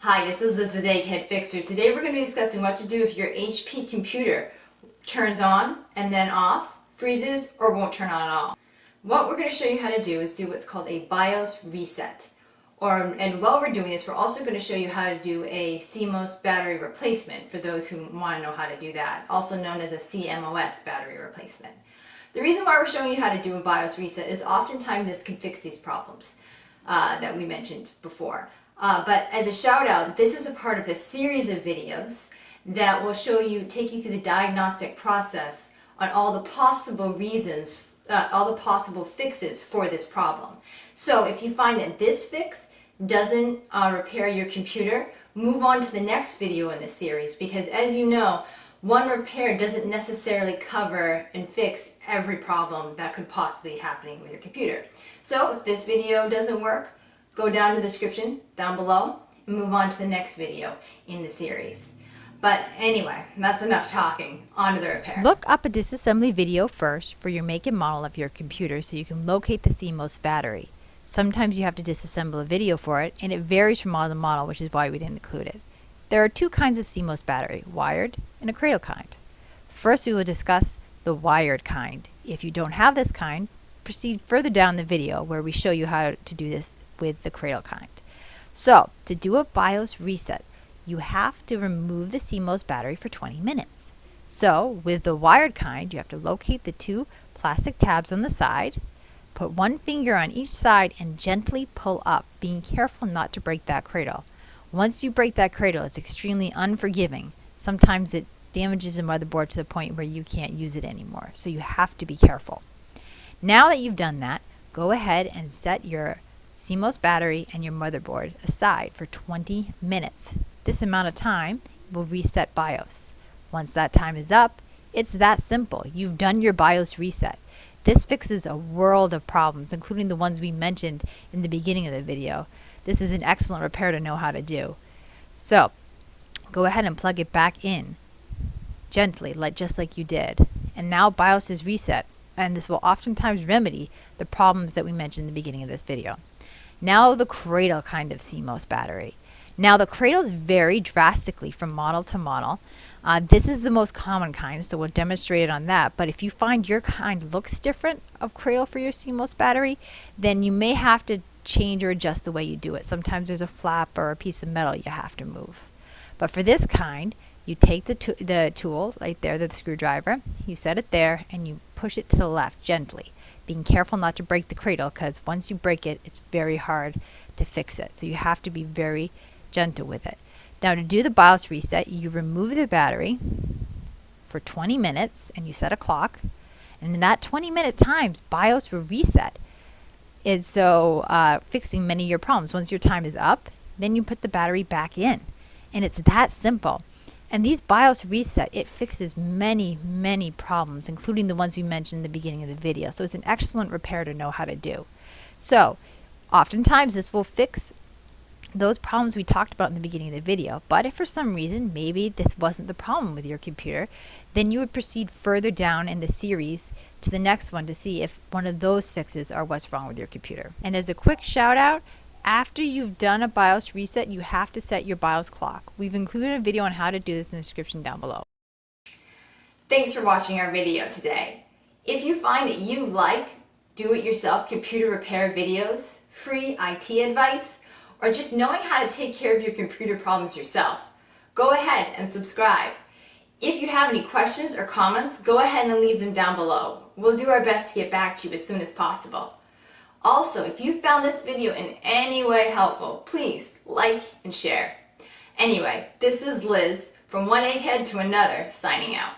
Hi, this is Liz with Egghead Fixers. Today we're going to be discussing what to do if your HP computer turns on and then off, freezes, or won't turn on at all. What we're going to show you how to do is do what's called a BIOS reset. And while we're doing this, we're also going to show you how to do a CMOS battery replacement for those who want to know how to do that, also known as a CMOS battery replacement. The reason why we're showing you how to do a BIOS reset is oftentimes this can fix these problems that we mentioned before. But as a shout out, this is a part of a series of videos that will take you through the diagnostic process on all the possible reasons, all the possible fixes for this problem. So if you find that this fix doesn't repair your computer, move on to the next video in this series, because as you know, one repair doesn't necessarily cover and fix every problem that could possibly be happening with your computer. So if this video doesn't work, go down to the description down below and move on to the next video in the series. But anyway, that's enough talking. On to the repair. Look up a disassembly video first for your make and model of your computer so you can locate the CMOS battery. Sometimes you have to disassemble a video for it, and it varies from model to model, which is why we didn't include it. There are two kinds of CMOS battery, wired and a cradle kind. First, we will discuss the wired kind. If you don't have this kind, proceed further down the video where we show you how to do this with the cradle kind. So, to do a BIOS reset, you have to remove the CMOS battery for 20 minutes. So, with the wired kind, you have to locate the two plastic tabs on the side, put one finger on each side and gently pull up, being careful not to break that cradle. Once you break that cradle, it's extremely unforgiving. Sometimes it damages the motherboard to the point where you can't use it anymore, so you have to be careful. Now that you've done that, go ahead and set your CMOS battery and your motherboard aside for 20 minutes. This amount of time will reset BIOS. Once that time is up, it's that simple. You've done your BIOS reset. This fixes a world of problems, including the ones we mentioned in the beginning of the video. This is an excellent repair to know how to do. So, go ahead and plug it back in gently, just like you did. And now BIOS is reset, and this will oftentimes remedy the problems that we mentioned in the beginning of this video. Now the cradle kind of CMOS battery. Now the cradles vary drastically from model to model. This is the most common kind, so we'll demonstrate it on that. But if you find your kind looks different of cradle for your CMOS battery, then you may have to change or adjust the way you do it. Sometimes there's a flap or a piece of metal you have to move. But for this kind, you take the tool right there, the screwdriver, you set it there, and you push it to the left gently, being careful not to break the cradle, because once you break it, it's very hard to fix it. So you have to be very gentle with it. Now to do the BIOS reset, you remove the battery for 20 minutes and you set a clock. And in that 20-minute time, BIOS will reset. And so fixing many of your problems. Once your time is up, then you put the battery back in. And it's that simple. And these BIOS reset, it fixes many, many problems, including the ones we mentioned in the beginning of the video. So it's an excellent repair to know how to do. So oftentimes this will fix those problems we talked about in the beginning of the video. But if for some reason maybe this wasn't the problem with your computer, then you would proceed further down in the series to the next one to see if one of those fixes are what's wrong with your computer. And as a quick shout out, after you've done a BIOS reset, you have to set your BIOS clock. We've included a video on how to do this in the description down below. Thanks for watching our video today. If you find that you like do-it-yourself computer repair videos, free IT advice, or just knowing how to take care of your computer problems yourself, go ahead and subscribe. If you have any questions or comments, go ahead and leave them down below. We'll do our best to get back to you as soon as possible. Also, if you found this video in any way helpful, please like and share. Anyway, this is Liz from one egghead to another, signing out.